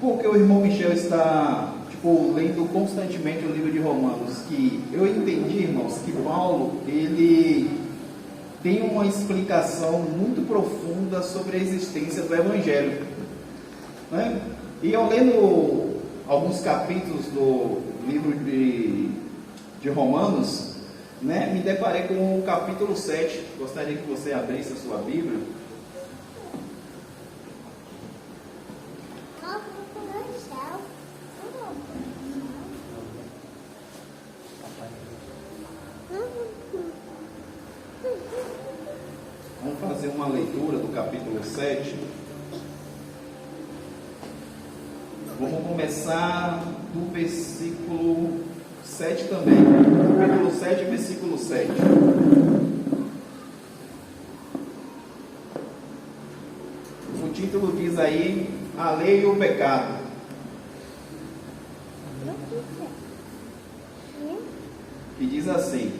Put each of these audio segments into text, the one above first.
porque o irmão Michel está lendo constantemente o livro de Romanos, que eu entendi, irmãos, que Paulo, ele tem uma explicação muito profunda sobre a existência do Evangelho, né? E eu lendo alguns capítulos do livro de Romanos, né, me deparei com o capítulo 7, gostaria que você abrisse a sua Bíblia. Vamos fazer uma leitura do capítulo 7. Vamos começar do versículo 7 também. Capítulo 7, versículo 7. O título diz aí: a lei e o pecado. Que diz assim,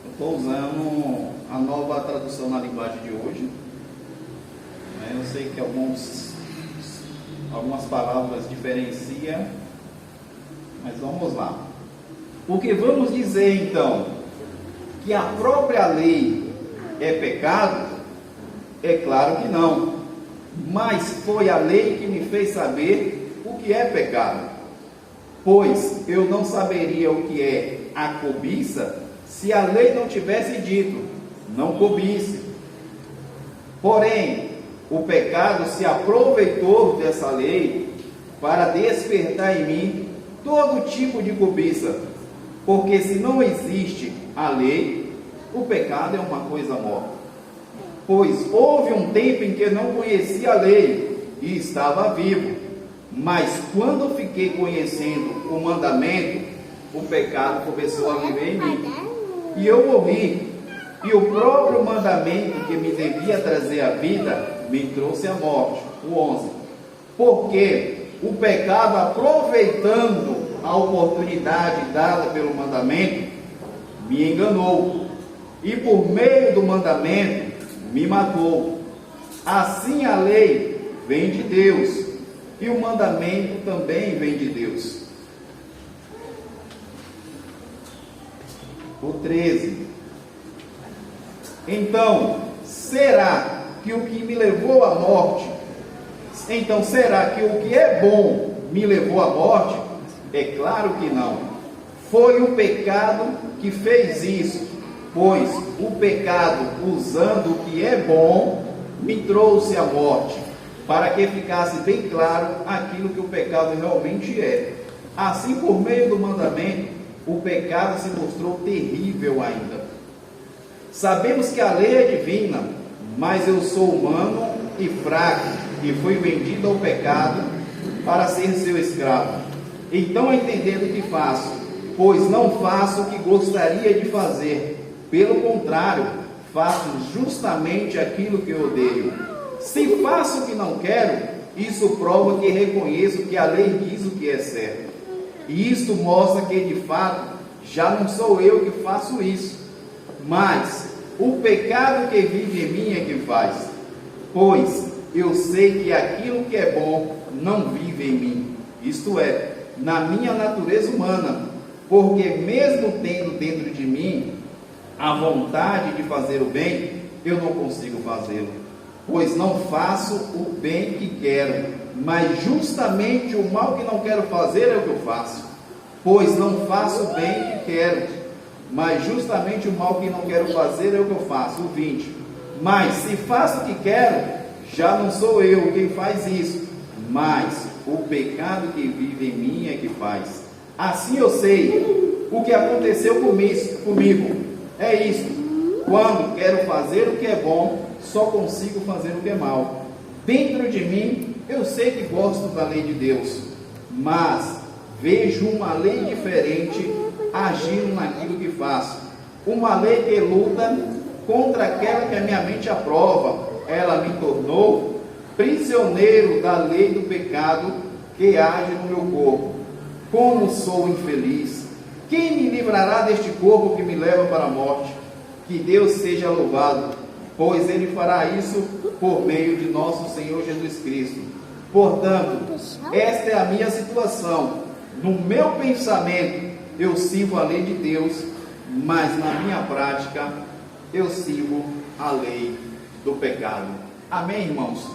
eu estou usando a nova tradução na linguagem de hoje, né? Eu sei que algumas palavras diferenciam, mas vamos lá. Porque vamos dizer então que a própria lei é pecado? É claro que não, mas foi a lei que me fez saber o que é pecado, pois eu não saberia o que é a cobiça se a lei não tivesse dito, não cobice. Porém, o pecado se aproveitou dessa lei para despertar em mim todo tipo de cobiça, porque se não existe a lei, o pecado é uma coisa morta. Pois houve um tempo em que eu não conhecia a lei e estava vivo, mas quando fiquei conhecendo o mandamento, o pecado começou a viver em mim, e eu morri, e o próprio mandamento que me devia trazer a vida, me trouxe a morte. O 11. Porque o pecado, aproveitando a oportunidade dada pelo mandamento, me enganou, e por meio do mandamento, me matou. Assim a lei vem de Deus, e o mandamento também vem de Deus. O 13. Então, será que o que me levou à morte, então será que o que é bom me levou à morte? É claro que não. Foi o pecado que fez isso, pois o pecado, usando o que é bom, me trouxe à morte, para que ficasse bem claro aquilo que o pecado realmente é. Assim, por meio do mandamento, o pecado se mostrou terrível ainda. Sabemos que a lei é divina, mas eu sou humano e fraco, e fui vendido ao pecado para ser seu escravo. Então entendendo o que faço, pois não faço o que gostaria de fazer, pelo contrário, faço justamente aquilo que eu odeio. Se faço o que não quero, isso prova que reconheço que a lei diz o que é certo. E isto mostra que de fato já não sou eu que faço isso, mas o pecado que vive em mim é que faz. Pois eu sei que aquilo que é bom não vive em mim, isto é, na minha natureza humana, porque mesmo tendo dentro de mim a vontade de fazer o bem, eu não consigo fazê-lo, pois não faço o bem que quero, mas justamente o mal que não quero fazer é o que eu faço. Pois não faço o bem que quero, mas justamente o mal que não quero fazer é o que eu faço. O 20. Mas se faço o que quero, já não sou eu quem faz isso, mas o pecado que vive em mim é que faz. Assim eu sei o que aconteceu comigo. É isso. Quando quero fazer o que é bom, só consigo fazer o que é mal. Dentro de mim, eu sei que gosto da lei de Deus, mas vejo uma lei diferente agindo naquilo que faço. Uma lei que luta contra aquela que a minha mente aprova. Ela me tornou prisioneiro da lei do pecado que age no meu corpo. Como sou infeliz! Quem me livrará deste corpo que me leva para a morte? Que Deus seja louvado, pois Ele fará isso por meio de nosso Senhor Jesus Cristo. Portanto, esta é a minha situação. No meu pensamento, eu sirvo a lei de Deus, mas na minha prática, eu sirvo a lei do pecado. Amém, irmãos?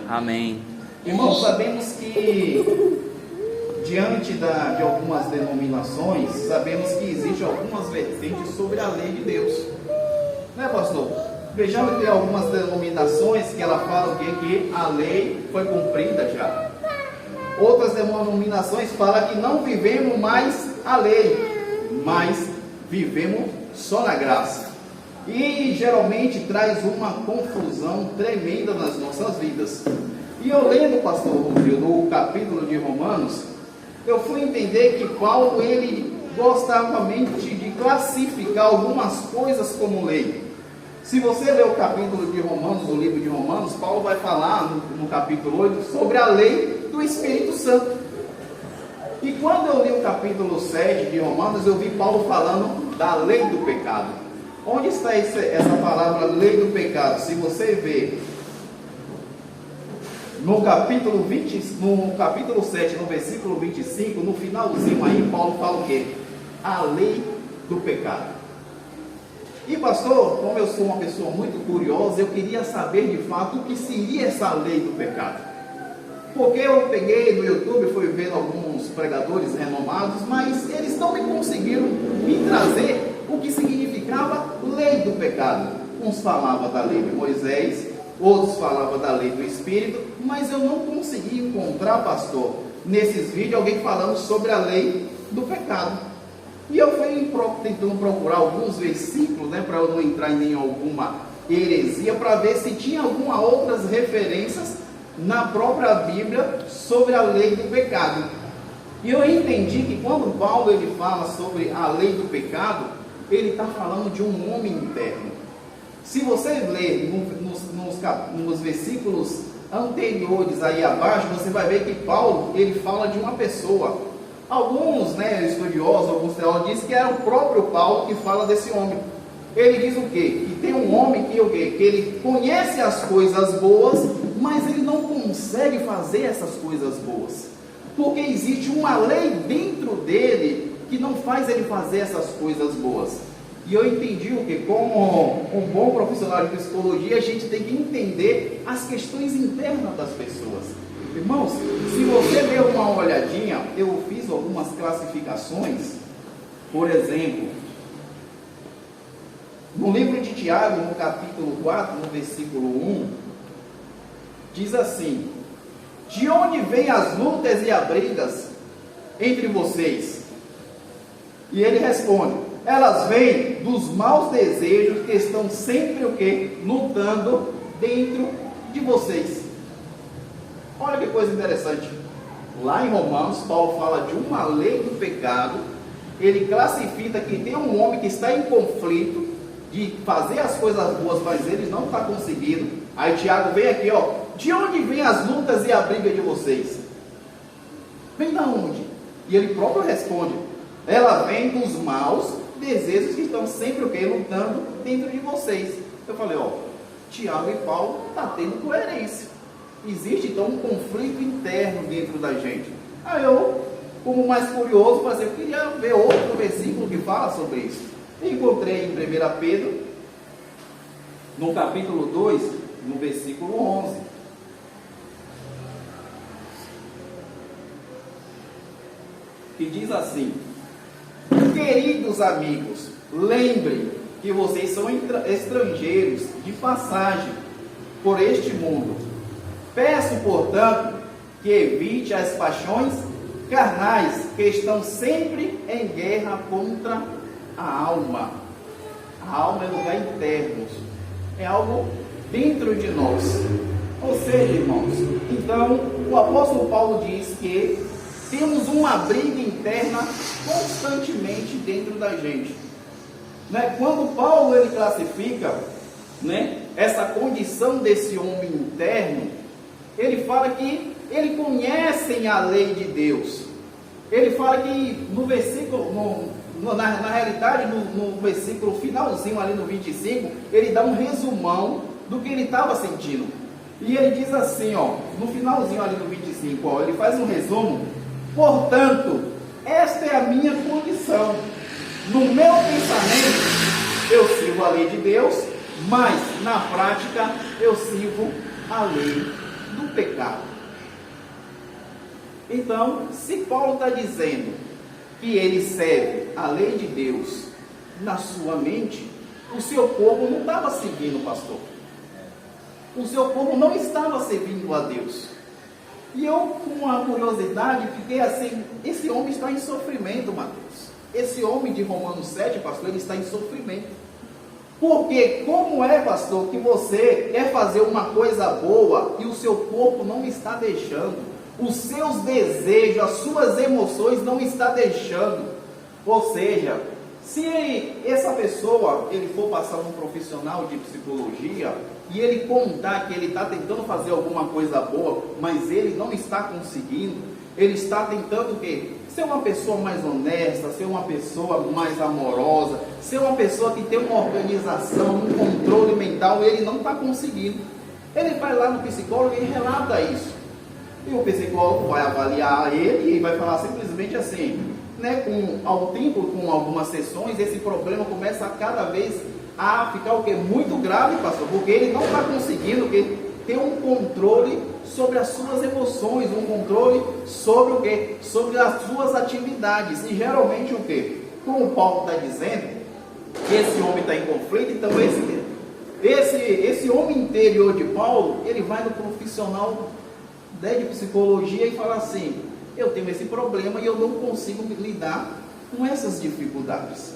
Amém. Irmãos, sabemos que diante de algumas denominações, sabemos que existem algumas vertentes sobre a lei de Deus. Né, pastor? Vejamos que tem algumas denominações que ela fala que a lei foi cumprida já. Outras denominações falam que não vivemos mais a lei, mas vivemos só na graça. E geralmente traz uma confusão tremenda nas nossas vidas. E eu lendo, pastor Rubio, no capítulo de Romanos, eu fui entender que Paulo, ele gostava de classificar algumas coisas como lei. Se você ler o capítulo de Romanos, o livro de Romanos, Paulo vai falar no capítulo 8 sobre a lei do Espírito Santo. E quando eu li o capítulo 7 de Romanos, eu vi Paulo falando da lei do pecado. Onde está essa palavra lei do pecado? Se você ver no capítulo 7, no versículo 25, no finalzinho aí, Paulo fala o quê? A lei do pecado. E pastor, como eu sou uma pessoa muito curiosa, eu queria saber de fato o que seria essa lei do pecado. Porque eu peguei no YouTube, fui vendo alguns pregadores renomados, mas eles não me conseguiram me trazer o que significava lei do pecado. Uns falavam da lei de Moisés, outros falavam da lei do Espírito, mas eu não consegui encontrar, pastor, nesses vídeos alguém falando sobre a lei do pecado. E eu fui tentando procurar alguns versículos, né, para eu não entrar em alguma heresia, para ver se tinha algumas outras referências na própria Bíblia sobre a lei do pecado. E eu entendi que quando Paulo ele fala sobre a lei do pecado, ele está falando de um homem interno. Se você ler nos versículos anteriores aí abaixo, você vai ver que Paulo ele fala de uma pessoa. Alguns, estudiosos, alguns teólogos dizem que era o próprio Paulo que fala desse homem. Ele diz o quê? Que tem um homem que ele conhece as coisas boas, mas ele não consegue fazer essas coisas boas. Porque existe uma lei dentro dele que não faz ele fazer essas coisas boas. E eu entendi o que? Como um bom profissional de psicologia, a gente tem que entender as questões internas das pessoas. Irmãos, se você der uma olhadinha, eu fiz algumas classificações. Por exemplo, no livro de Tiago, no capítulo 4, no versículo 1, diz assim: de onde vêm as lutas e as brigas entre vocês? E ele responde: elas vêm dos maus desejos que estão sempre o quê? Lutando dentro de vocês. Olha que coisa interessante. Lá em Romanos, Paulo fala de uma lei do pecado. Ele classifica que tem um homem que está em conflito de fazer as coisas boas, mas ele não está conseguindo. Aí Tiago vem aqui, de onde vêm as lutas e a briga de vocês? Vem da onde? E ele próprio responde: ela vem dos maus desejos que estão sempre o quê? Lutando dentro de vocês. Eu falei, Tiago e Paulo estão tendo coerência. Existe então um conflito interno dentro da gente. Aí eu, como mais curioso, eu queria ver outro versículo que fala sobre isso. Encontrei em 1 Pedro, no capítulo 2, no versículo 11. Que diz assim: queridos amigos, lembrem que vocês são estrangeiros de passagem por este mundo. Peço, portanto, que evite as paixões carnais que estão sempre em guerra contra a alma. A alma é lugar interno, é algo dentro de nós. Ou seja, irmãos, então o apóstolo Paulo diz que temos uma briga interna constantemente dentro da gente. Quando Paulo ele classifica essa condição desse homem interno, ele fala que ele conhece a lei de Deus. Ele fala que no versículo, na realidade, no versículo finalzinho ali no 25, ele dá um resumão do que ele estava sentindo. E ele diz assim, ó, no finalzinho ali do 25, ó, ele faz um resumo. Portanto, esta é a minha condição. No meu pensamento, eu sirvo a lei de Deus, mas na prática eu sirvo a lei do pecado. Então, se Paulo está dizendo que ele serve a lei de Deus na sua mente, o seu corpo não estava seguindo, pastor. O seu corpo não estava servindo a Deus. E eu, com uma curiosidade, fiquei assim, esse homem está em sofrimento, Mateus. Esse homem de Romanos 7, pastor, ele está em sofrimento. Porque como é, pastor, que você quer fazer uma coisa boa e o seu corpo não está deixando? Os seus desejos, as suas emoções não está deixando. Ou seja, se essa pessoa, ele for passar um profissional de psicologia e ele contar que ele está tentando fazer alguma coisa boa, mas ele não está conseguindo, ele está tentando o quê? Ser uma pessoa mais honesta, ser uma pessoa mais amorosa, ser uma pessoa que tem uma organização, um controle mental, ele não está conseguindo. Ele vai lá no psicólogo e relata isso. E o psicólogo vai avaliar ele e vai falar simplesmente assim, né, ao tempo, com algumas sessões, esse problema começa a cada vez a ficar o quê? Muito grave, pastor, porque ele não está conseguindo ter um controle sobre as suas emoções, um controle sobre o quê? Sobre as suas atividades. E geralmente o quê? Como o Paulo está dizendo, que esse homem está em conflito, então esse homem interior de Paulo, ele vai no profissional de psicologia e fala assim, eu tenho esse problema e eu não consigo lidar com essas dificuldades.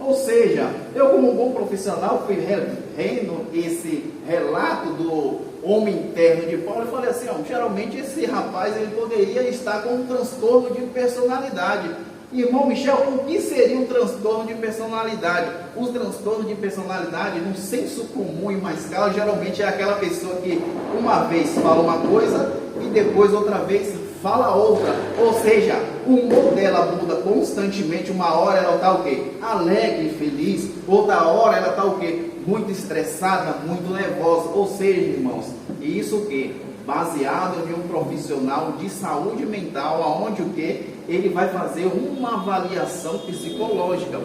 Ou seja, eu como um bom profissional fui rendo esse relato do homem interno de Paulo e falei assim, ó, geralmente esse rapaz ele poderia estar com um transtorno de personalidade. Irmão Michel, o que seria um transtorno de personalidade? Os transtornos de personalidade, no senso comum e mais escala, geralmente é aquela pessoa que uma vez fala uma coisa e depois outra vez fala outra, ou seja, o humor dela muda constantemente. Uma hora ela está o quê? Alegre, feliz, outra hora ela está o quê? Muito estressada, muito nervosa, ou seja, irmãos, isso o quê? Baseado em um profissional de saúde mental, aonde o quê? Ele vai fazer uma avaliação psicológica.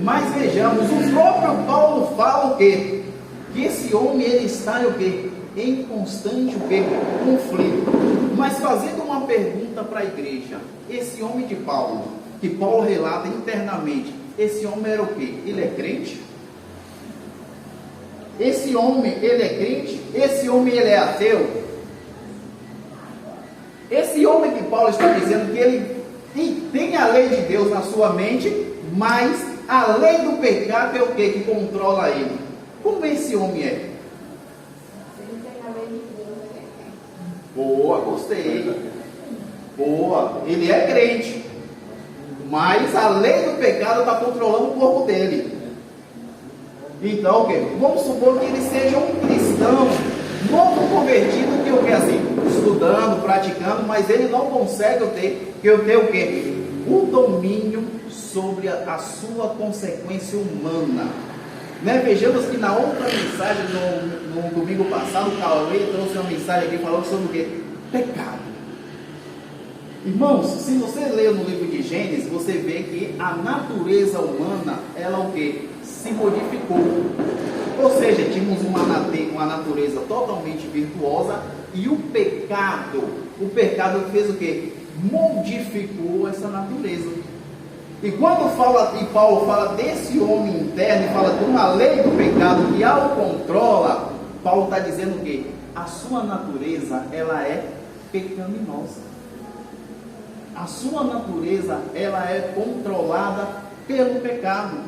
Mas vejamos, o próprio Paulo fala o quê? Que esse homem ele está o quê? Em constante o quê? Conflito. Mas fazendo uma pergunta para a igreja, esse homem de Paulo, que Paulo relata internamente, esse homem era o quê? Ele é crente? Esse homem, ele é crente? Esse homem, ele é ateu? Esse homem que Paulo está dizendo que ele tem a lei de Deus na sua mente, mas a lei do pecado é o quê? Que controla ele. Como esse homem é? Boa, gostei. Boa, ele é crente, mas a lei do pecado está controlando o corpo dele. Então, o quê? Vamos supor que ele seja um cristão novo convertido, que o que assim, estudando, praticando, mas ele não consegue ter o quê? O domínio sobre a sua consequência humana. Né? Vejamos que na outra mensagem, no domingo passado, o Cauê trouxe uma mensagem aqui falando sobre o quê? Pecado. Irmãos, se você ler no livro de Gênesis, você vê que a natureza humana, ela o quê? Se modificou. Ou seja, tínhamos uma natureza totalmente virtuosa e o pecado fez o quê? Modificou essa natureza. E quando Paulo fala desse homem interno, e fala de uma lei do pecado que ao controla, Paulo está dizendo que a sua natureza, ela é pecaminosa. A sua natureza, ela é controlada pelo pecado.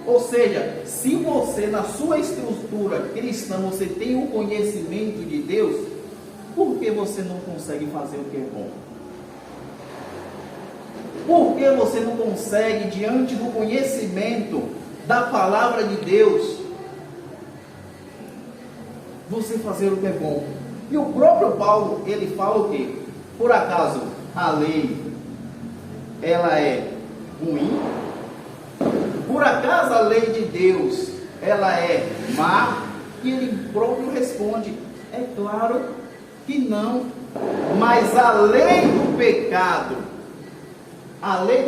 Ou seja, se você na sua estrutura cristã, você tem o conhecimento de Deus, por que você não consegue fazer o que é bom? Por que você não consegue, diante do conhecimento da palavra de Deus, você fazer o que é bom? E o próprio Paulo, ele fala o quê? Por acaso a lei, ela é ruim? Por acaso a lei de Deus, ela é má? E ele próprio responde, É claro que não. Mas a lei do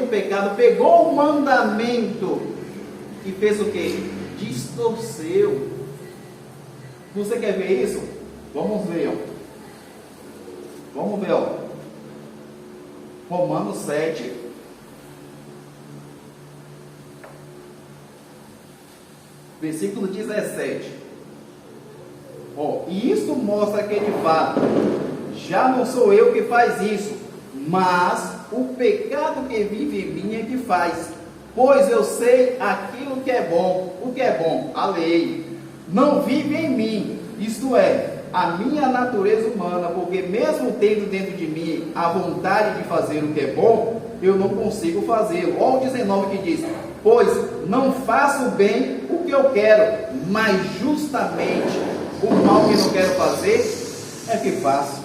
pecado pegou o mandamento e fez o quê? Distorceu. Você quer ver isso? Vamos ver, ó. Vamos ver, ó. Romanos 7. Versículo 17. Ó, e isso mostra que de fato já não sou eu que faz isso, mas o pecado que vive em mim é que faz. Pois eu sei aquilo que é bom. O que é bom? A lei. Não vive em mim, isto é, a minha natureza humana, porque mesmo tendo dentro de mim a vontade de fazer o que é bom, eu não consigo fazê-lo. Olha o 19 que diz: pois não faço bem o que eu quero, mas justamente o mal que não quero fazer é que faço.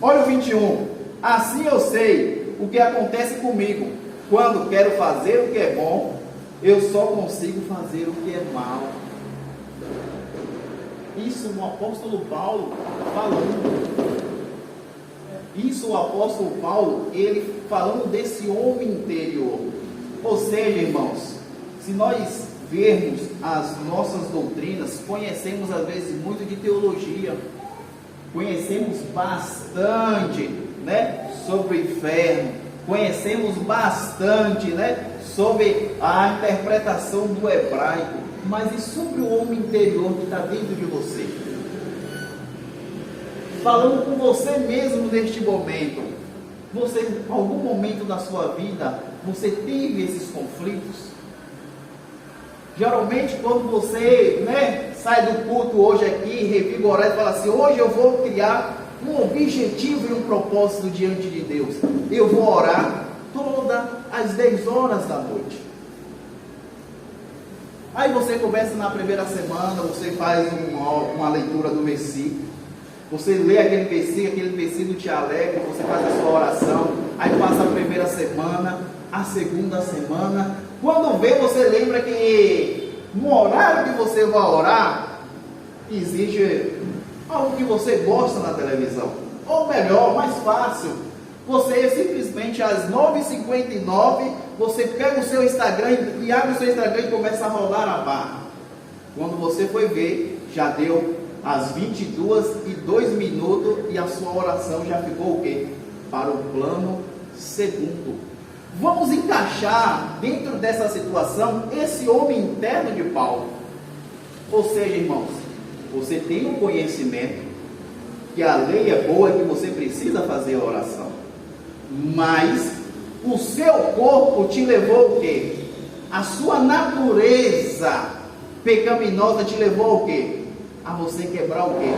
Olha o 21. Assim eu sei o que acontece comigo. Quando quero fazer o que é bom, eu só consigo fazer o que é mal. Isso o apóstolo Paulo falando. Isso o apóstolo Paulo, ele falando desse homem interior. Ou seja, irmãos, se nós vermos as nossas doutrinas, conhecemos às vezes muito de teologia, conhecemos bastante, né, sobre o inferno, conhecemos bastante, né, sobre a interpretação do hebraico, mas e sobre o homem interior que está dentro de você? Falando com você mesmo neste momento, você, em algum momento da sua vida, você teve esses conflitos? Geralmente quando você, né, sai do culto hoje aqui, revigorado, e fala assim: hoje eu vou criar um objetivo e um propósito diante de Deus. Eu vou orar todas as 10 horas da noite. Aí você começa na primeira semana, você faz uma leitura do versículo, você lê aquele versículo te alegra, você faz a sua oração, aí passa a primeira semana, a segunda semana, quando vê, você lembra que no horário que você vai orar, existe algo que você gosta na televisão, ou melhor, mais fácil, você simplesmente às 9h59, você pega o seu Instagram e abre o seu Instagram e começa a rolar a barra. Quando você foi ver, já deu às 22h02 e a sua oração já ficou o quê? Para o plano segundo. Vamos encaixar dentro dessa situação esse homem interno de Paulo. Ou seja, irmãos, você tem um conhecimento que a lei é boa e que você precisa fazer a oração, mas o seu corpo te levou o quê? A sua natureza pecaminosa te levou o quê? A você quebrar o quê?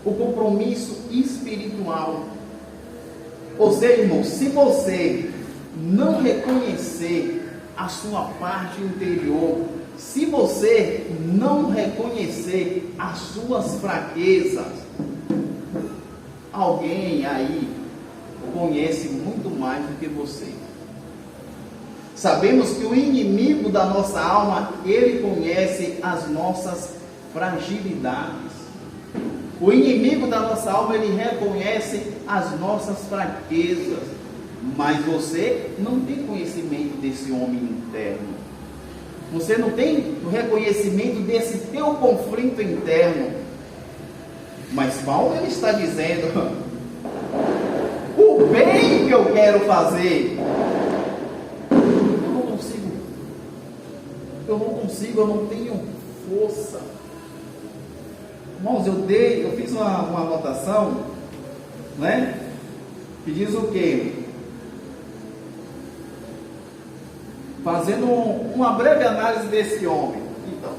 O compromisso espiritual. Ou seja, irmão, se você não reconhecer a sua parte interior, se você não reconhecer as suas fraquezas, alguém aí conhece muito mais do que você. Sabemos que o inimigo da nossa alma, ele conhece as nossas fragilidades. O inimigo da nossa alma, ele reconhece as nossas fraquezas. Mas você não tem conhecimento desse homem interno. Você não tem o reconhecimento desse teu conflito interno. Mas Paulo, ele está dizendo: o bem que eu quero fazer, eu não tenho força. Irmãos, eu fiz uma anotação, né, que diz o quê? Fazendo uma breve análise desse homem. Então,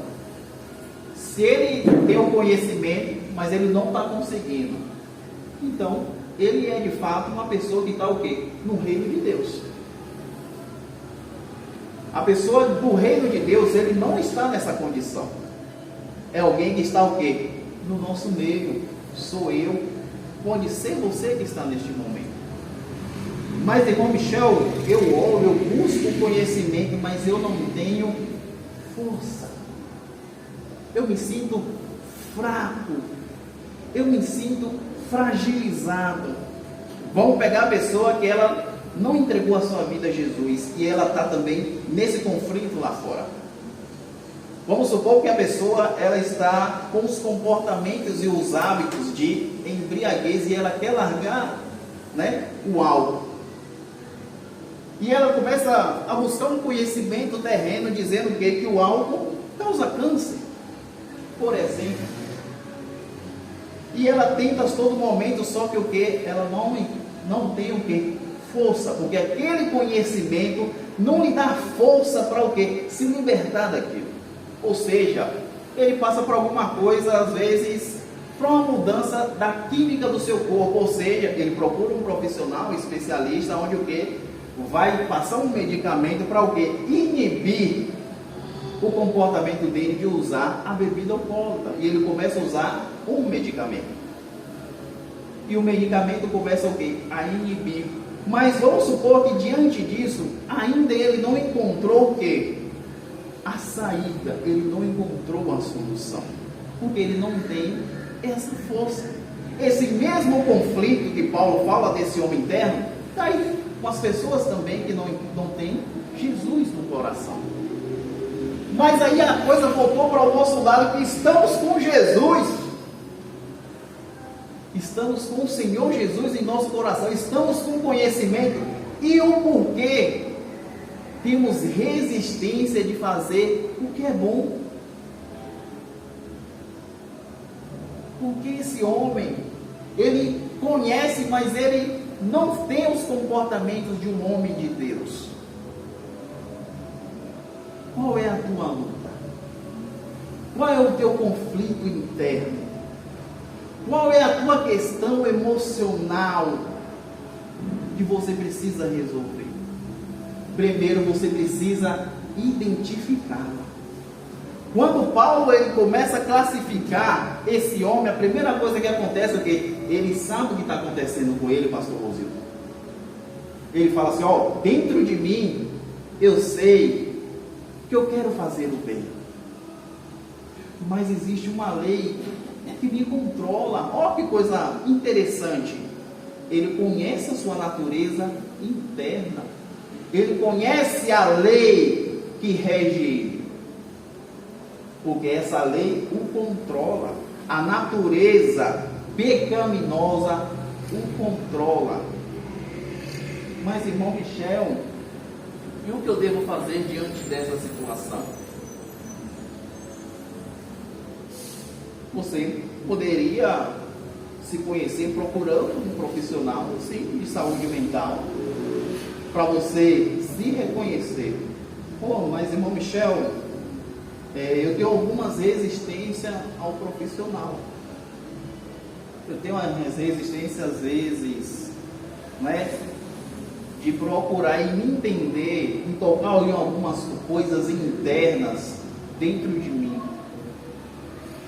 se ele tem o conhecimento, mas ele não está conseguindo, então ele é de fato uma pessoa que está o quê? No reino de Deus. A pessoa do reino de Deus, ele não está nessa condição. É alguém que está o quê? No nosso meio. Sou eu. Pode ser você que está neste momento. Mas, irmão Michel, eu oro, eu busco conhecimento, mas eu não tenho força. Eu me sinto fraco, eu me sinto fragilizado. Vamos pegar a pessoa que ela não entregou a sua vida a Jesus e ela está também nesse conflito lá fora. Vamos supor que a pessoa ela está com os comportamentos e os hábitos de embriaguez e ela quer largar, né, o álcool. E ela começa a buscar um conhecimento terreno dizendo que o álcool causa câncer, por exemplo. E ela tenta a todo momento, só que o que? Ela não tem o que? Força, porque aquele conhecimento não lhe dá força para o que? Se libertar daquilo. Ou seja, ele passa por alguma coisa, às vezes, para uma mudança da química do seu corpo. Ou seja, ele procura um profissional, um especialista, onde o que? Vai passar um medicamento para o que? Inibir o comportamento dele de usar a bebida alcoólica. E ele começa a usar um medicamento. E o medicamento começa o que? A inibir. Mas vamos supor que diante disso, ainda ele não encontrou o que? A saída. Ele não encontrou a solução. Porque ele não tem essa força. Esse mesmo conflito que Paulo fala desse homem interno, está aí com as pessoas também que não têm Jesus no coração. Mas aí a coisa voltou para o nosso lado, que estamos com Jesus. Estamos com o Senhor Jesus em nosso coração. Estamos com conhecimento. E o porquê temos resistência de fazer o que é bom? Porque esse homem, ele conhece, mas ele não tem os comportamentos de um homem de Deus. Qual é a tua luta? Qual é o teu conflito interno? Qual é a tua questão emocional que você precisa resolver? Primeiro você precisa identificá-la. Quando Paulo ele começa a classificar esse homem, a primeira coisa que acontece é que ele sabe o que está acontecendo com ele, pastor Rosildo. Ele fala assim, dentro de mim, eu sei que eu quero fazer o bem. Mas existe uma lei que me controla. Olha que coisa interessante. Ele conhece a sua natureza interna. Ele conhece a lei que rege ele. Porque essa lei o controla. A natureza pecaminosa o controla. Mas, irmão Michel, e o que eu devo fazer diante dessa situação? Você poderia se conhecer procurando um profissional, sim, de saúde mental, para você se reconhecer. Mas, irmão Michel, eu tenho algumas resistências ao profissional. Eu tenho umas resistências, às vezes, de procurar e me entender, e tocar em algumas coisas internas dentro de mim.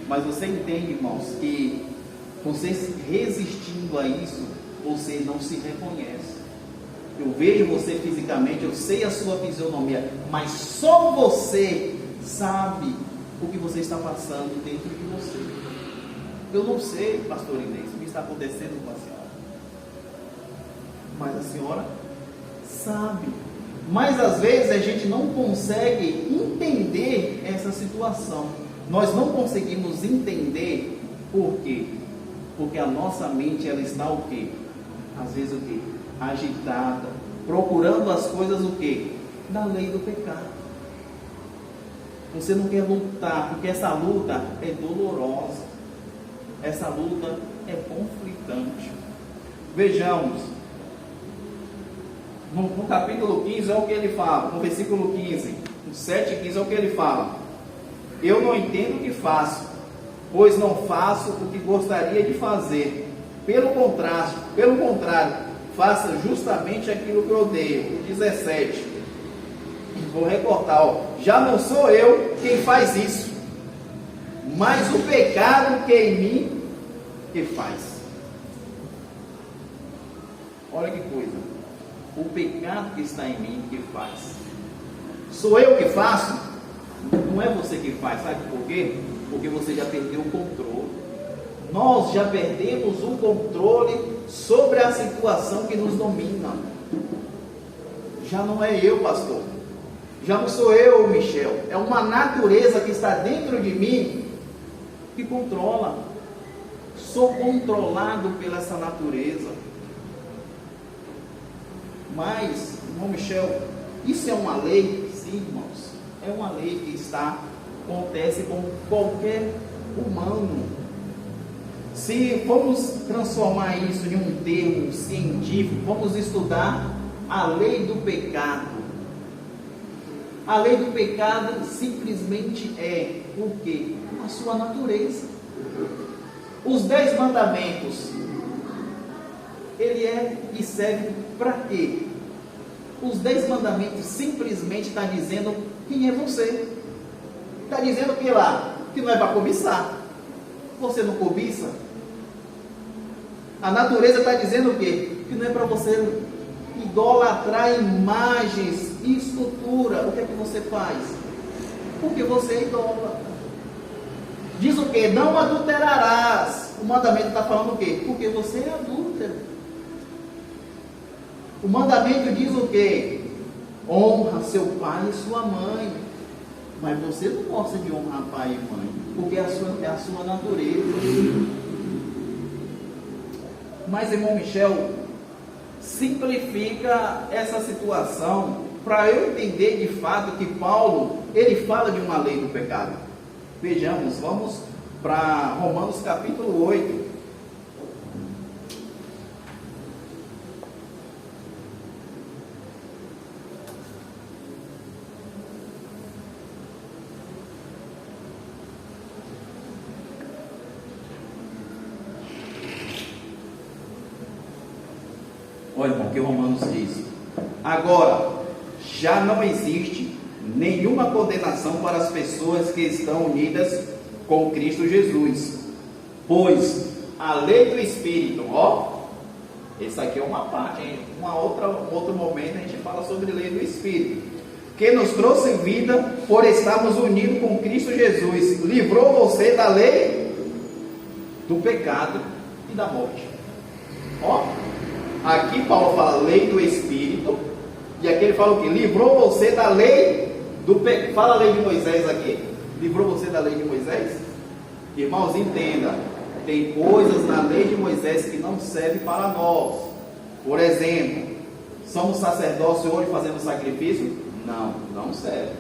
Mas você entende, irmãos, que você resistindo a isso, você não se reconhece. Eu vejo você fisicamente, eu sei a sua fisionomia, mas só você sabe o que você está passando dentro de você. Eu não sei, pastor Inês, o que está acontecendo com a senhora. Mas a senhora sabe. Mas às vezes a gente não consegue entender essa situação. Nós não conseguimos entender por quê? Porque a nossa mente ela está o quê? Às vezes o quê? Agitada, procurando as coisas o quê? Da lei do pecado. Você não quer lutar, porque essa luta é dolorosa. Essa luta é conflitante. Vejamos, no capítulo 15 é o que ele fala, no versículo 15, no 7 e 15 é o que ele fala. Eu não entendo o que faço, pois não faço o que gostaria de fazer. Pelo contrário, faça justamente aquilo que eu odeio. O 17, vou recortar, já não sou eu quem faz isso, mas o pecado que é em mim que faz. Olha que coisa, o pecado que está em mim que faz. Sou eu que faço? Não é você que faz, sabe por quê? Porque você já perdeu o controle. Nós já perdemos o controle sobre a situação que nos domina. Já não é eu, pastor. Já não sou eu, Michel. É uma natureza que está dentro de mim que controla. Sou controlado pela essa natureza. Mas, irmão Michel, isso é uma lei? Sim, irmãos. É uma lei que acontece com qualquer humano. Se formos transformar isso em um termo científico, vamos estudar a lei do pecado. A lei do pecado simplesmente é o quê? A sua natureza. Os 10 mandamentos, ele é e serve para quê? Os 10 mandamentos simplesmente está dizendo quem é você. Está dizendo que lá, que não é para cobiçar. Você não cobiça? A natureza está dizendo o quê? Que não é para você idolatrar imagens e escultura. O que é que você faz? Porque você é idólatra. Diz o quê? Não adulterarás. O mandamento está falando o quê? Porque você é adúltero. O mandamento diz o quê? Honra seu pai e sua mãe. Mas você não gosta de honrar pai e mãe, porque é a sua natureza. Mas, irmão Michel, simplifica essa situação para eu entender de fato que Paulo, ele fala de uma lei do pecado. Vejamos, vamos para Romanos capítulo 8. Olha, irmão, o que Romanos diz. Agora, já não existe nenhuma condenação para as pessoas que estão unidas com Cristo Jesus. Pois a lei do Espírito, essa aqui é uma parte, hein? Outro momento a gente fala sobre a lei do Espírito, que nos trouxe vida por estarmos unidos com Cristo Jesus, livrou você da lei do pecado e da morte. Aqui Paulo fala lei do Espírito, e aqui ele fala o que? Livrou você da lei do pecado. Fala a lei de Moisés aqui. Livrou você da lei de Moisés? Irmãos, entenda, tem coisas na lei de Moisés que não servem para nós. Por exemplo, somos sacerdócio hoje fazendo sacrifício? Não serve.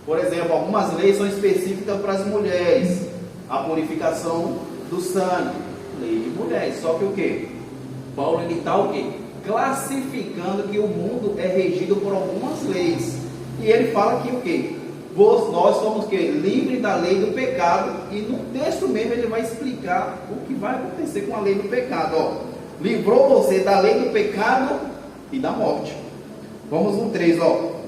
Por exemplo, algumas leis são específicas para as mulheres. A purificação do sangue, lei de mulheres. Só que o que? Paulo ele está o quê? Classificando que o mundo é regido por algumas leis. E ele fala que o quê? Nós somos o quê? Livres da lei do pecado. E no texto mesmo ele vai explicar o que vai acontecer com a lei do pecado. Livrou você da lei do pecado e da morte. Vamos no 3,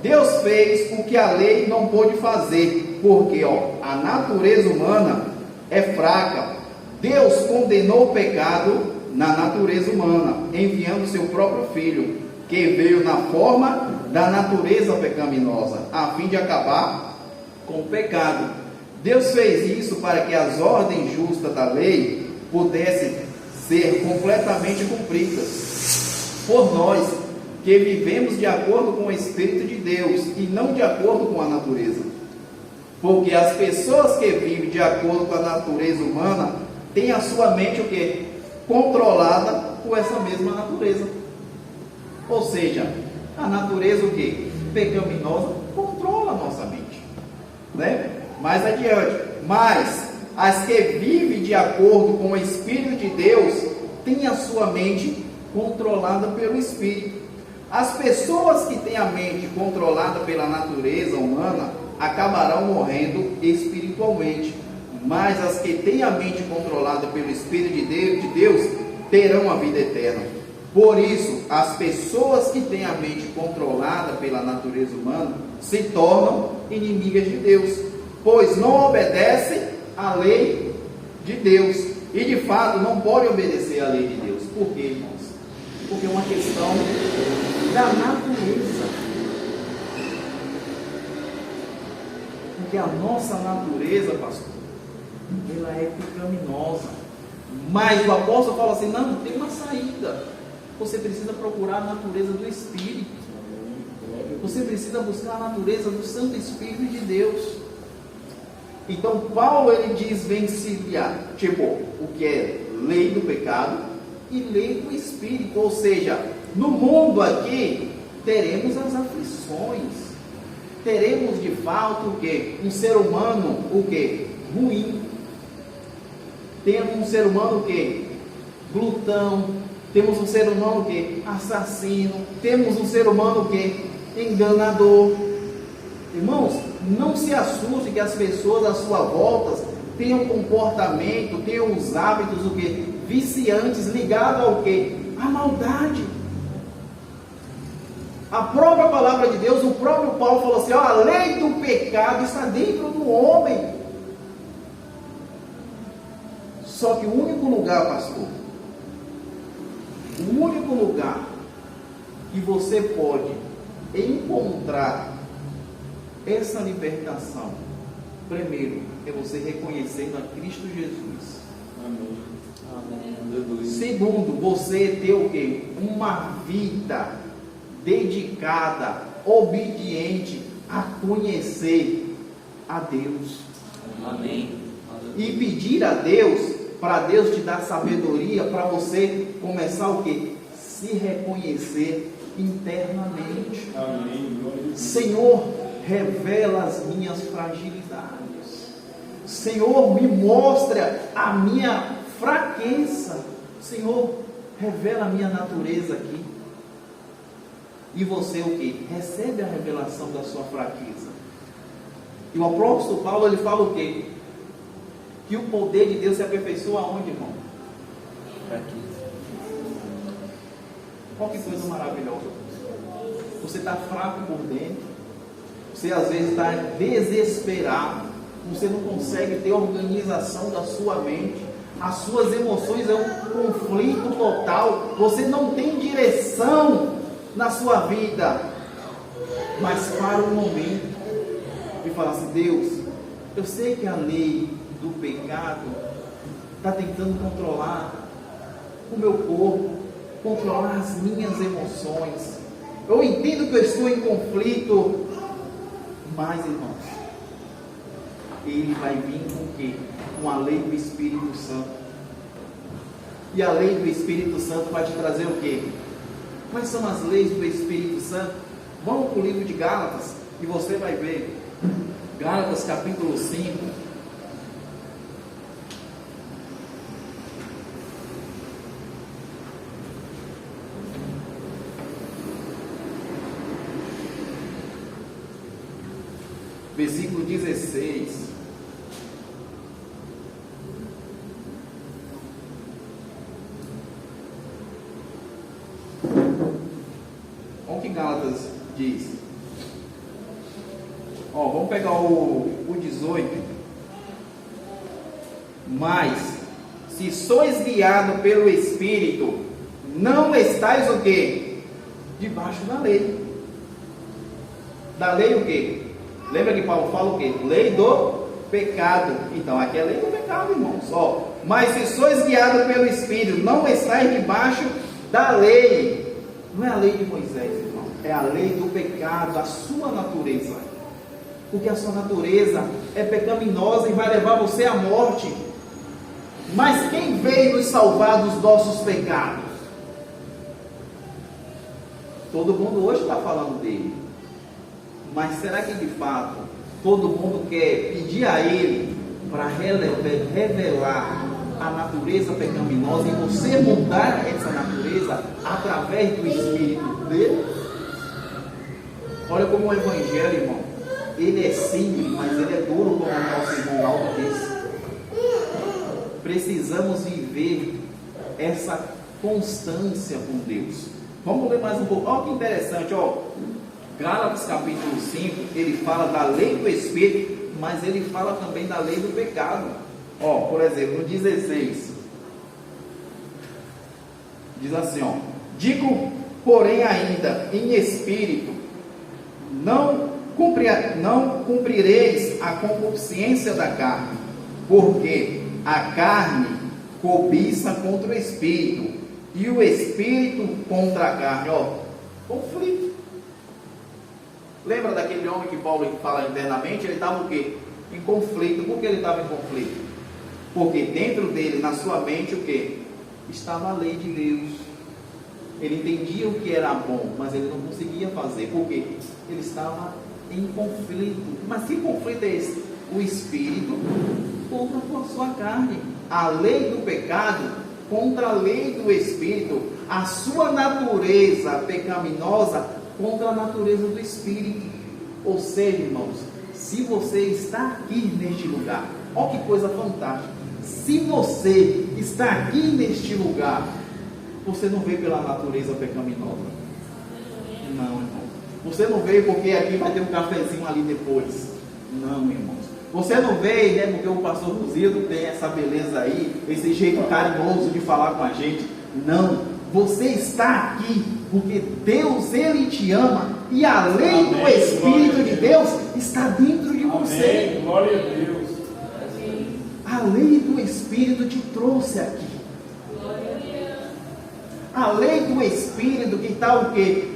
Deus fez o que a lei não pôde fazer, porque a natureza humana é fraca. Deus condenou o pecado na natureza humana, enviando seu próprio Filho, que veio na forma da natureza pecaminosa, a fim de acabar com o pecado. Deus fez isso para que as ordens justas da lei pudessem ser completamente cumpridas por nós, que vivemos de acordo com o Espírito de Deus e não de acordo com a natureza. Porque as pessoas que vivem de acordo com a natureza humana têm a sua mente o quê? Controlada por essa mesma natureza. Ou seja, a natureza o quê? Pecaminosa controla a nossa mente, né? Mais adiante, mas as que vivem de acordo com o Espírito de Deus têm a sua mente controlada pelo Espírito. As pessoas que têm a mente controlada pela natureza humana acabarão morrendo espiritualmente, mas as que têm a mente controlada pelo Espírito de Deus terão a vida eterna. Por isso, as pessoas que têm a mente controlada pela natureza humana se tornam inimigas de Deus, pois não obedecem à lei de Deus e de fato não podem obedecer à lei de Deus. Por quê, irmãos? Porque é uma questão da natureza. Porque a nossa natureza, pastor, ela é pecaminosa. Mas o apóstolo fala assim, não, tem uma saída. Você precisa procurar a natureza do Espírito. Você precisa buscar a natureza do Santo Espírito de Deus. Então Paulo ele desvencilhar, tipo, o que é lei do pecado e lei do Espírito. Ou seja, no mundo aqui teremos as aflições, teremos de fato o que? Um ser humano o que? Ruim. Temos um ser humano o que? Glutão. Temos um ser humano o que? Assassino. Temos um ser humano o que? Enganador. Irmãos, não se assuste que as pessoas à sua volta tenham comportamento, tenham os hábitos o que? Viciantes, ligados ao que? À maldade. A própria palavra de Deus, o próprio Paulo falou assim, ó, a lei do pecado está dentro do homem. Só que o único lugar, pastor, o único lugar que você pode encontrar essa libertação, primeiro, é você reconhecendo a Cristo Jesus. Amém. Amém. Segundo, você ter o quê? Uma vida dedicada, obediente a conhecer a Deus. Amém. E pedir a Deus, para Deus te dar sabedoria, para você começar o quê? Se reconhecer internamente. Amém. Senhor, revela as minhas fragilidades. Senhor, me mostra a minha fraqueza. Senhor, revela a minha natureza aqui. E você o que? Recebe a revelação da sua fraqueza. E o apóstolo Paulo, ele fala o quê? Que o poder de Deus se aperfeiçoa aonde, irmão? Fraqueza. Olha que coisa maravilhosa. Você está fraco por dentro. Você às vezes está desesperado. Você não consegue ter organização da sua mente. As suas emoções é um conflito total. Você não tem direção na sua vida. Mas para um momento e fala assim, Deus, eu sei que a lei do pecado está tentando controlar o meu corpo, controlar as minhas emoções. Eu entendo que eu estou em conflito, mas, irmãos, ele vai vir com o quê? Com a lei do Espírito Santo. E a lei do Espírito Santo vai te trazer o quê? Quais são as leis do Espírito Santo? Vamos para o livro de Gálatas e você vai ver. Gálatas capítulo 5. Versículo 16. Olha o que Gálatas diz. Vamos pegar o 18. Mas, se sois guiados pelo Espírito, não estáis o quê? Debaixo da lei. Da lei o quê? Lembra que Paulo fala o quê? Lei do pecado. Então, aqui é a lei do pecado, irmãos. Mas se sois guiados pelo Espírito, não estáis debaixo da lei. Não é a lei de Moisés, irmão. É a lei do pecado, a sua natureza. Porque a sua natureza é pecaminosa e vai levar você à morte. Mas quem veio nos salvar dos nossos pecados? Todo mundo hoje está falando dele. Mas será que de fato todo mundo quer pedir a ele para revelar a natureza pecaminosa e você mudar essa natureza através do Espírito dele? Olha como o Evangelho, irmão, ele é simples, mas ele é duro como o nosso irmão Aldo disse. Precisamos viver essa constância com Deus. Vamos ler mais um pouco. Olha que interessante, Gálatas capítulo 5, ele fala da lei do Espírito, mas ele fala também da lei do pecado. Por exemplo, no 16, diz assim, digo, porém ainda, em espírito, não cumprireis a concupiscência da carne, porque a carne cobiça contra o espírito, e o espírito contra a carne. Ó, conflito. Lembra daquele homem que Paulo fala internamente? Ele estava o quê? Em conflito. Por que ele estava em conflito? Porque dentro dele, na sua mente, o quê? Estava a lei de Deus. Ele entendia o que era bom, mas ele não conseguia fazer. Por quê? Ele estava em conflito. Mas que conflito é esse? O espírito contra a sua carne. A lei do pecado contra a lei do espírito. A sua natureza pecaminosa contra a natureza do espírito. Ou seja, irmãos, se você está aqui neste lugar, olha que coisa fantástica. Se você está aqui neste lugar, você não veio pela natureza pecaminosa. Não, irmão. Você não veio porque aqui vai ter um cafezinho ali depois. Não, irmãos. Você não veio, né, porque o pastor Luzildo tem essa beleza aí, esse jeito carinhoso de falar com a gente. Não. Você está aqui porque Deus, Ele te ama, e a lei do Espírito de Deus está dentro de você. Amém. Glória a Deus. A lei do Espírito te trouxe aqui. A lei do Espírito que está o quê?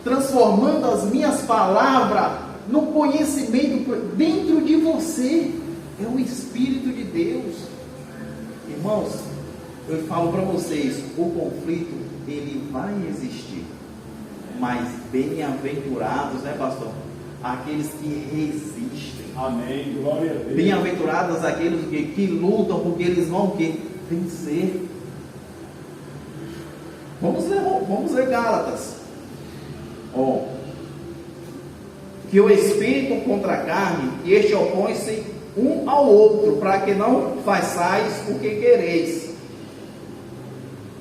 Transformando as minhas palavras no conhecimento dentro de você. É o Espírito de Deus. Irmãos, eu falo para vocês, o conflito, ele vai existir. Mas bem-aventurados, né, pastor? Aqueles que resistem. Amém. Glória a Deus. Bem-aventurados aqueles que lutam, porque eles vão o quê? Vencer. Vamos ler Gálatas. Ó, que o espírito contra a carne, e este opõe-se um ao outro, para que não façais o que quereis.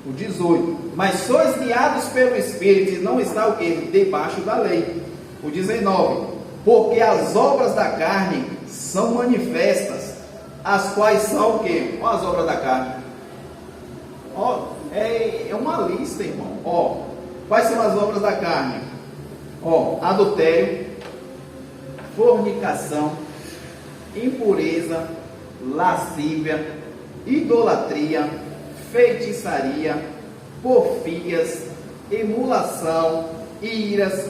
O 18. Mas sois guiados pelo Espírito, e não está o que? Debaixo da lei. O 19. Porque as obras da carne são manifestas, as quais são o que? Olha as obras da carne. Ó, é uma lista, irmão. Ó, quais são as obras da carne? Ó, adultério, fornicação, impureza, lascívia, idolatria, feitiçaria, porfias, emulação, iras,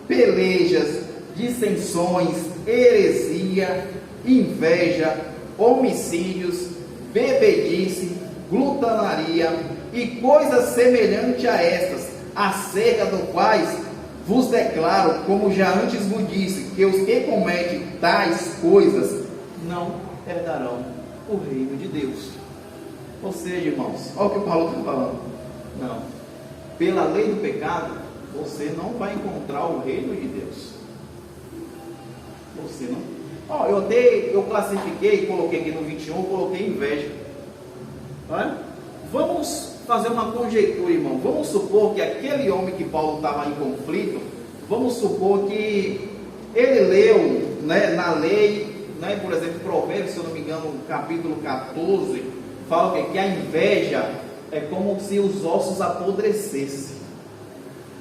pelejas, dissensões, heresia, inveja, homicídios, bebedice, glutanaria e coisas semelhantes a estas, acerca do quais vos declaro, como já antes vos disse, que os que cometem tais coisas não herdarão o reino de Deus. Ou seja, irmãos, olha o que o Paulo está falando. Não, pela lei do pecado, você não vai encontrar o reino de Deus. Você não. Ó, eu classifiquei, coloquei aqui no 21, coloquei inveja. Não é? Vamos fazer uma conjectura, irmão. Vamos supor que aquele homem que Paulo estava em conflito, vamos supor que ele leu, né, na lei, né, por exemplo, Provérbios, se eu não me engano, no capítulo 14, fala que a inveja é como se os ossos apodrecessem.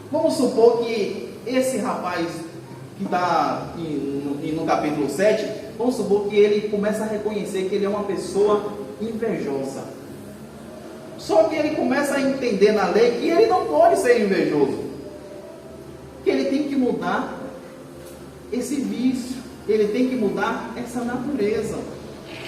Vamos supor que esse rapaz que está no capítulo 7, vamos supor que ele começa a reconhecer que ele é uma pessoa invejosa. Só que ele começa a entender na lei que ele não pode ser invejoso, que ele tem que mudar esse vício, ele tem que mudar essa natureza.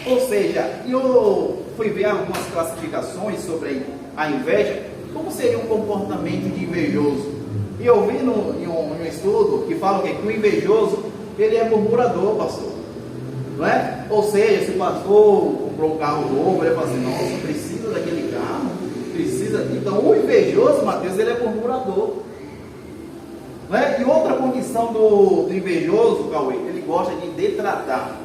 Ou seja, eu fui ver algumas classificações sobre a inveja, como seria um comportamento de invejoso. E eu vi em um estudo que fala que o invejoso, ele é murmurador, pastor. Não é? Ou seja, se o pastor comprou um carro novo, ele fala assim, nossa, precisa daquele carro, precisa. Então o invejoso, Mateus, ele é murmurador. Não é? E outra condição do invejoso, Cauê, ele gosta de detratar.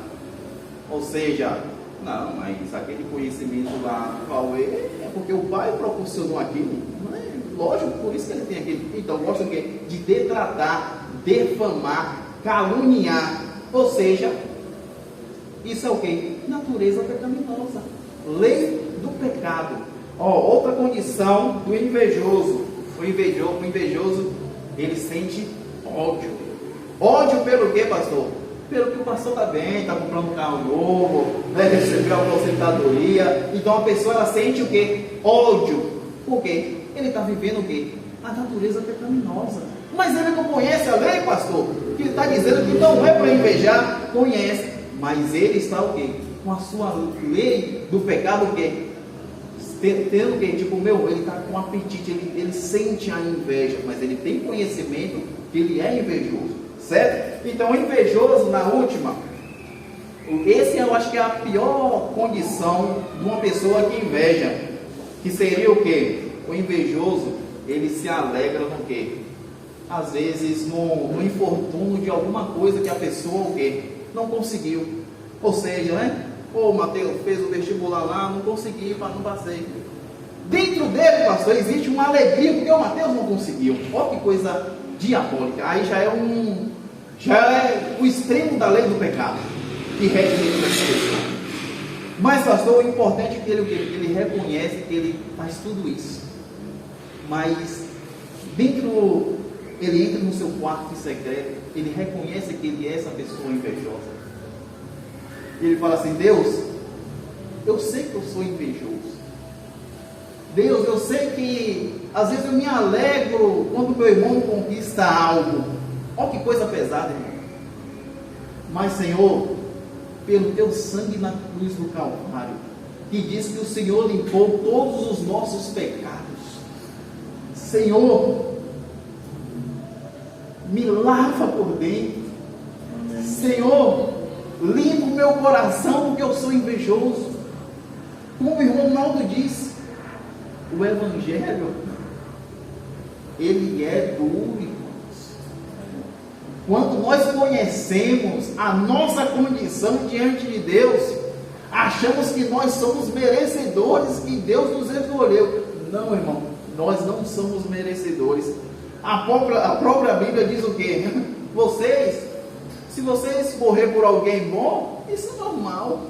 Ou seja, não, mas aquele conhecimento lá do Cauê é porque o pai proporcionou aquilo. Não é? Lógico, por isso que ele tem aquele. Então gosta de detratar, defamar, caluniar. Ou seja, isso é o que? Natureza pecaminosa. Lei do pecado. Ó, outra condição do invejoso. O invejoso, ele sente ódio. Ódio pelo quê, pastor? pelo que o pastor está bem, está comprando um carro novo, né, recebeu a aposentadoria. Então a pessoa ela sente o quê? Ódio. Por quê? Ele está vivendo o quê? A natureza pecaminosa. Mas ele não conhece a lei, pastor, que está dizendo que não é para invejar. Conhece, mas ele está o quê? Com a sua lei do pecado o quê? Tendo o quê? Tipo, ele está com apetite, ele sente a inveja, mas ele tem conhecimento que ele é invejoso, certo? Então, invejoso, na última, esse eu acho que é a pior condição de uma pessoa que inveja, que seria o quê? O invejoso, ele se alegra no quê? Às vezes no infortúnio de alguma coisa que a pessoa o quê? Não conseguiu. Ou seja, né? Ô, Mateus fez o vestibular lá, não consegui, não passei. Dentro dele, pastor, existe uma alegria porque o Mateus não conseguiu. Olha que coisa diabólica. Aí já é o extremo da lei do pecado que rege dentro dessa pessoa. Mas, pastor, o importante é que ele reconhece que ele faz tudo isso. Mas ele entra no seu quarto secreto, ele reconhece que ele é essa pessoa invejosa. Ele fala assim: Deus, eu sei que eu sou invejoso. Deus, eu sei que às vezes eu me alegro quando meu irmão conquista algo. Olha que coisa pesada, irmão. Mas, Senhor, pelo teu sangue na cruz do Calvário, que diz que o Senhor limpou todos os nossos pecados, Senhor, me lava por dentro. Senhor, limpa o meu coração porque eu sou invejoso. Como o irmão Naldo disse, o Evangelho, ele é duro, irmãos. Quando nós conhecemos a nossa condição diante de Deus, achamos que nós somos merecedores, que Deus nos escolheu. Não, irmão, nós não somos merecedores. A própria Bíblia diz o quê? Se vocês morrer por alguém bom, isso é normal.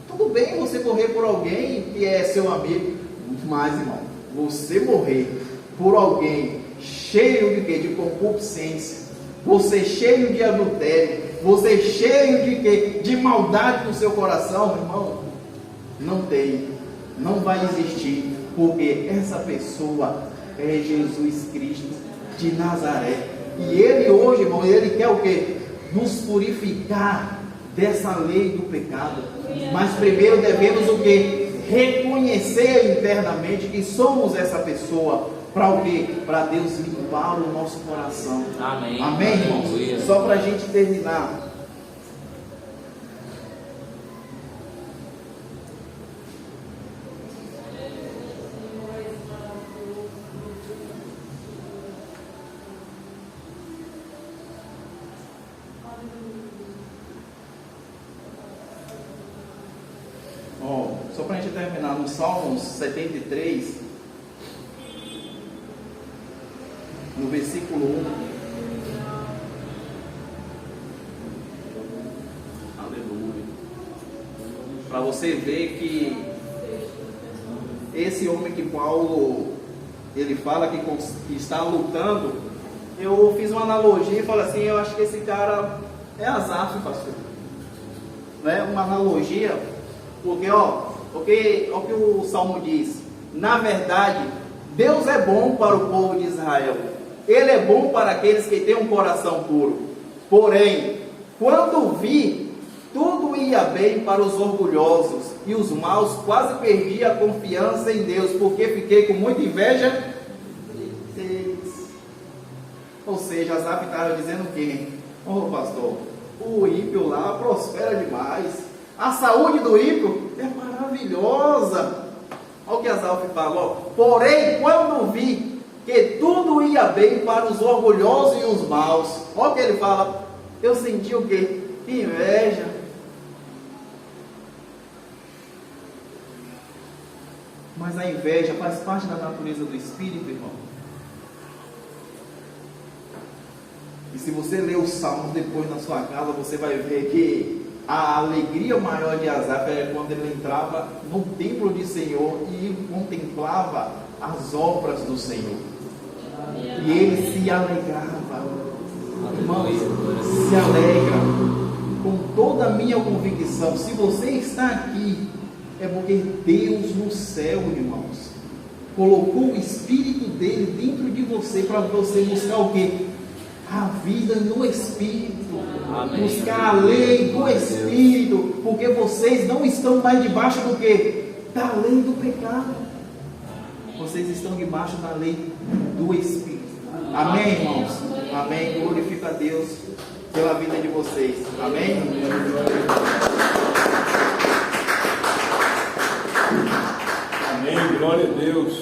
Tudo bem você morrer por alguém que é seu amigo. Mas, irmão, você morrer por alguém cheio de quê? De concupiscência, você cheio de adultério, você cheio de quê? De maldade no seu coração, irmão, não vai existir, porque essa pessoa é Jesus Cristo de Nazaré. E ele hoje, irmão, ele quer o quê? Nos purificar dessa lei do pecado. Mas primeiro devemos o quê? Reconhecer internamente que somos essa pessoa. Para o quê? Para Deus limpar o nosso coração. Amém. Amém, irmãos? Aleluia. Só para a gente terminar. Só para a gente terminar, no Salmos 73, no versículo 1. Aleluia. Para você ver que esse homem que Paulo, ele fala que está lutando, eu fiz uma analogia e falei assim, eu acho que esse cara é Asaf, pastor. Né? Uma analogia, porque o que o Salmo diz, na verdade, Deus é bom para o povo de Israel, Ele é bom para aqueles que têm um coração puro, porém, quando vi, tudo ia bem para os orgulhosos, e os maus quase perdi a confiança em Deus, porque fiquei com muita inveja deles. Ou seja, Asaf estava dizendo o quê? Pastor, o ímpio lá prospera demais, a saúde do ímpio é maravilhosa. Olha o que Asaf fala, porém, quando vi que tudo ia bem para os orgulhosos e os maus, olha o que ele fala, eu senti o quê? Inveja. Mas a inveja faz parte da natureza do Espírito, irmão. E se você ler os Salmos depois na sua casa, você vai ver que a alegria maior de Asaf era quando ele entrava no templo de Senhor e contemplava as obras do Senhor. E ele se alegrava. Irmãos, se alegra. com toda a minha convicção, se você está aqui, é porque Deus no céu, irmãos, colocou o Espírito dele dentro de você, para você buscar o quê? A vida no Espírito. Amém. Buscar a lei do Espírito, porque vocês não estão mais debaixo do quê? Da lei do pecado. Vocês estão debaixo da lei do Espírito. Amém, irmãos? Amém. Glorifica a Deus pela vida de vocês. Amém? Amém. Glória a Deus.